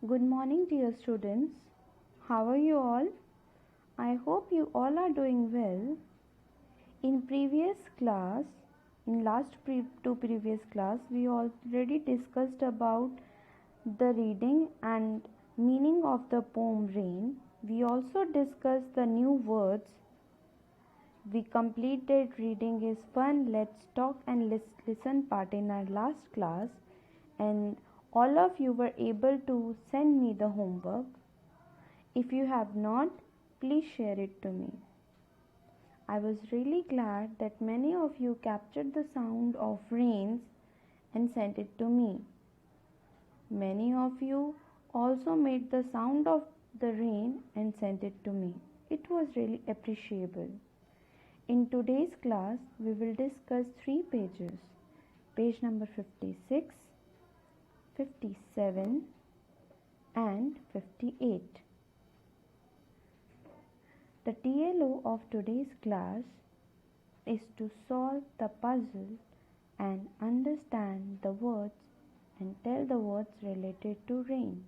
Good morning, dear students. How are you all? I hope you all are doing well. In previous class, in two previous class, we already discussed about the reading and meaning of the poem Rain. We also discussed the new words. We completed reading is fun, let's talk and listen part in our last class, and all of you were able to send me the homework. If you have not, please share it to me. I was really glad that many of you captured the sound of rains and sent it to me. Many of you also made the sound of the rain and sent it to me. It was really appreciable. In today's class, we will discuss 3 pages. Page number 56, 57 and 58. The TLO of today's class is to solve the puzzle and understand the words and tell the words related to rain.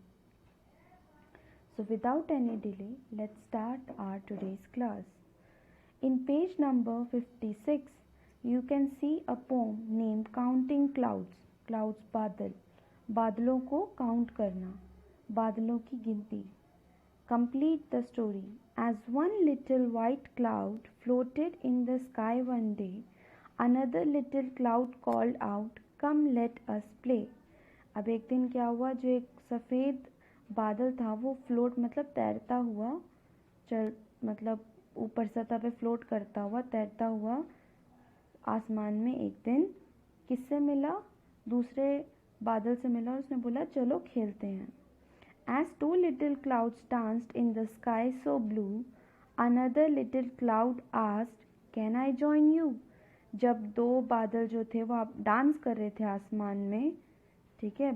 So without any delay, let's start our today's class. In page number 56, you can see a poem named Counting Clouds. Clouds बादल, बादलों को count करना, बादलों की गिनती. Complete the story. As one little white cloud floated in the sky one day, another little cloud called out, "Come, let us play." अब एक दिन क्या हुआ, जो एक सफ़ेद बादल था वो फ्लोट मतलब तैरता हुआ मतलब ऊपर सतह पे फ्लोट करता हुआ तैरता हुआ आसमान में एक दिन किससे मिला, दूसरे बादल से मिला और उसने बोला चलो खेलते हैं. As two little clouds danced in the sky so blue, another little cloud asked, "Can I join you?" जब दो बादल जो थे वो डांस कर रहे थे आसमान में, ठीक है,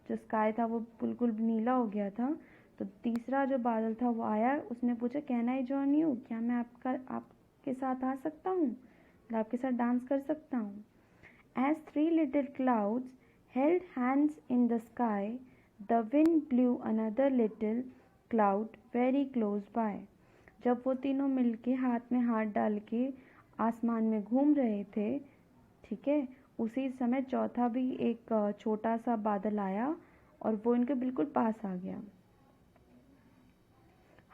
जो स्काई था वो बिल्कुल नीला हो गया था, तो तीसरा जो बादल था वो आया, उसने पूछा कैन आई जॉइन यू, क्या मैं आपके साथ आ सकता हूँ, आपके साथ डांस कर सकता हूँ. As three little clouds held hands in the sky, the wind blew another little cloud very close by. जब वो तीनों मिलके हाथ में हाथ डाल के आसमान में घूम रहे थे, ठीक है, उसी समय चौथा भी एक छोटा सा बादल आया और वो इनके बिल्कुल पास आ गया.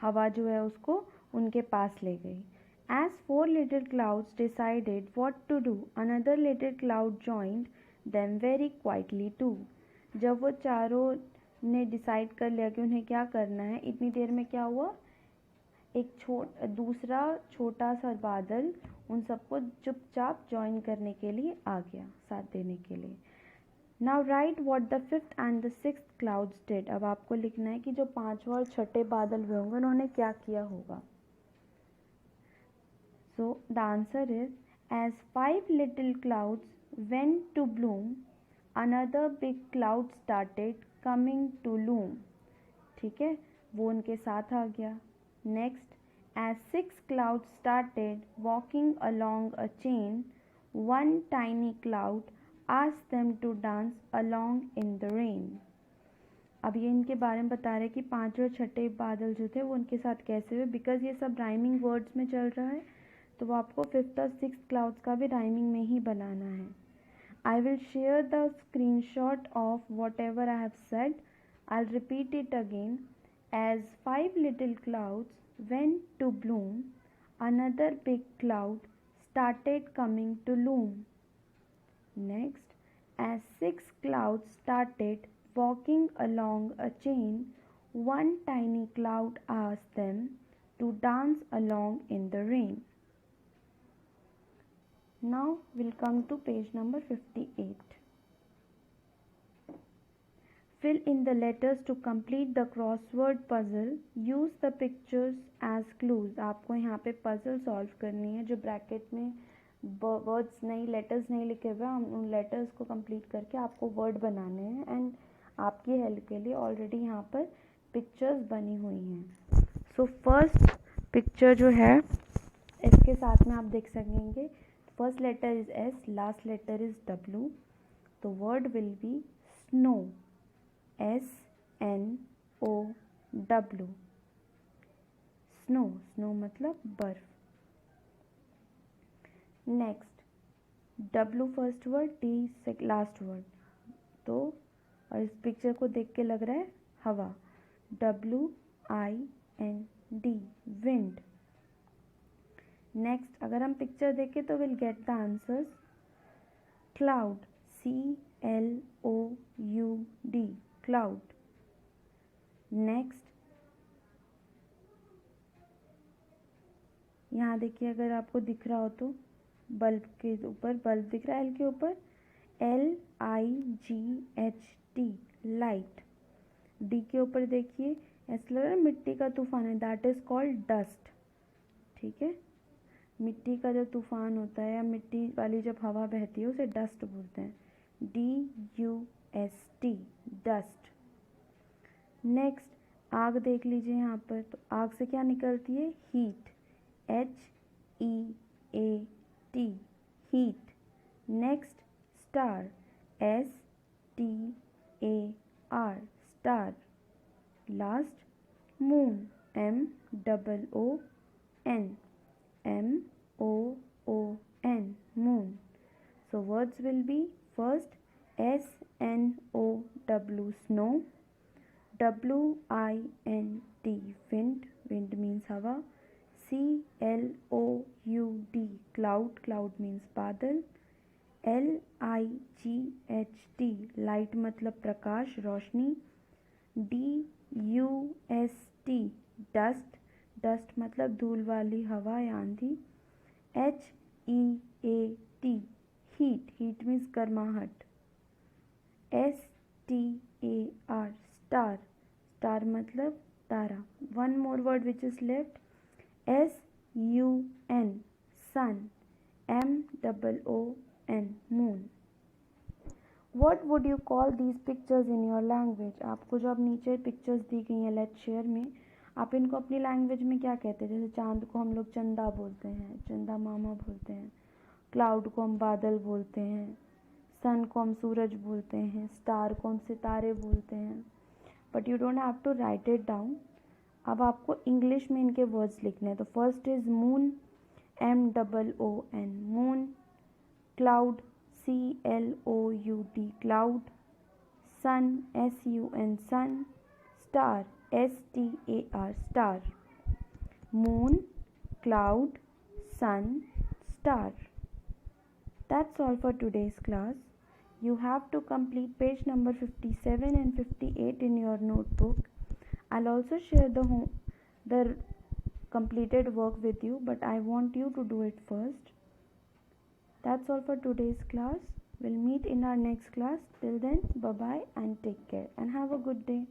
हवा जो है उसको उनके पास ले गई. As four little clouds decided what to do, another little cloud joined them very quietly too. जब वो चारों ने डिसाइड कर लिया कि उन्हें क्या करना है, इतनी देर में क्या हुआ, एक दूसरा छोटा सा बादल उन सबको चुपचाप ज्वाइन करने के लिए आ गया, साथ देने के लिए. Now write what the fifth and the sixth clouds did. अब आपको लिखना है कि जो पांचवा और छठे बादल हुए होंगे उन्होंने क्या किया होगा. So the answer is, as five little clouds went to bloom, another big cloud started coming to loom. ठीक है, वो उनके साथ आ गया. Next, as six clouds started walking along a chain, one tiny cloud asked them to dance along in the rain. अब ये इनके बारे में बता रहे कि पांचवें और छठे बादल जो थे वो उनके साथ कैसे हुए. बिकॉज ये सब राइमिंग वर्ड्स में चल रहा है तो वो आपको फिफ्थ और सिक्स्थ क्लाउड्स का भी राइमिंग में ही बनाना है. I will share the screenshot of whatever I have said. I'll repeat it again. As five little clouds went to bloom, another big cloud started coming to loom. Next, as six clouds started walking along a chain, one tiny cloud asked them to dance along in the rain. Now we'll come to page number 58. Fill in the letters to complete the crossword puzzle. Use the pictures as clues. आपको यहाँ पे puzzle solve करनी है. जो bracket में words नहीं, letters नहीं लिखे हुए, हम उन लेटर्स को कंप्लीट करके आपको वर्ड बनाने हैं. एंड आपकी हेल्प के लिए ऑलरेडी यहाँ पर पिक्चर्स बनी हुई हैं. सो फर्स्ट पिक्चर जो है इसके साथ में आप देख सकेंगे. First letter is S, last letter is W. The word will be snow. S N W, snow, snow मतलब बर्फ। Next, W first word, T last word, तो और इस पिक्चर को देख के लग रहा है हवा, WIND, विंड। नेक्स्ट, अगर हम पिक्चर देखें तो will get the answers. Cloud, CLOUD, cloud. Next, यहाँ देखिए, अगर आपको दिख रहा हो तो बल्ब के ऊपर, बल्ब दिख रहा है एल के ऊपर, LIGHT, लाइट। डी के ऊपर देखिए, ऐसा लग रहा है मिट्टी का तूफान है, दैट इज कॉल्ड डस्ट। ठीक है, मिट्टी का जो तूफान होता है या मिट्टी वाली जब हवा बहती है उसे डस्ट बोलते हैं, DUST, डस्ट। नेक्स्ट, आग देख लीजिए यहाँ पर, तो आग से क्या निकलती है, heat, HEAT, heat. Next, star, STAR, star. Last, moon, MOON, moon. So words will be first SNOW, snow, WIND, wind, wind means hava, CLOUD, cloud, cloud means बादल, LIGHT, light मतलब प्रकाश, रोशनी, DUST, dust, dust मतलब धूल वाली हवा या आंधी, HEAT, heat, heat means गर्माहट, STAR, star, star मतलब तारा। One more word which is left, SUN, sun, MOON, moon. What would you call these pictures in your language? आपको जो अब नीचे पिक्चर्स दी गई हैं लेट्स शेयर में, आप इनको अपनी लैंग्वेज में क्या कहते हैं? जैसे चांद को हम लोग चंदा बोलते हैं, चंदा मामा बोलते हैं, क्लाउड को हम बादल बोलते हैं, सन को हम सूरज बोलते हैं, स्टार को हम सितारे बोलते हैं। But you don't have to write it down. अब आपको इंग्लिश में इनके वर्ड्स लिखने हैं। तो first is moon, MOON, moon. Cloud, CLOUD, cloud. Sun, SUN, sun. Star, STAR, star. Moon, cloud, sun, star. That's all for today's class. You have to complete page number 57 and 58 in your notebook. I'll also share the completed work with you, but I want you to do it first. That's all for today's class. We'll meet in our next class. Till then, bye bye and take care and have a good day.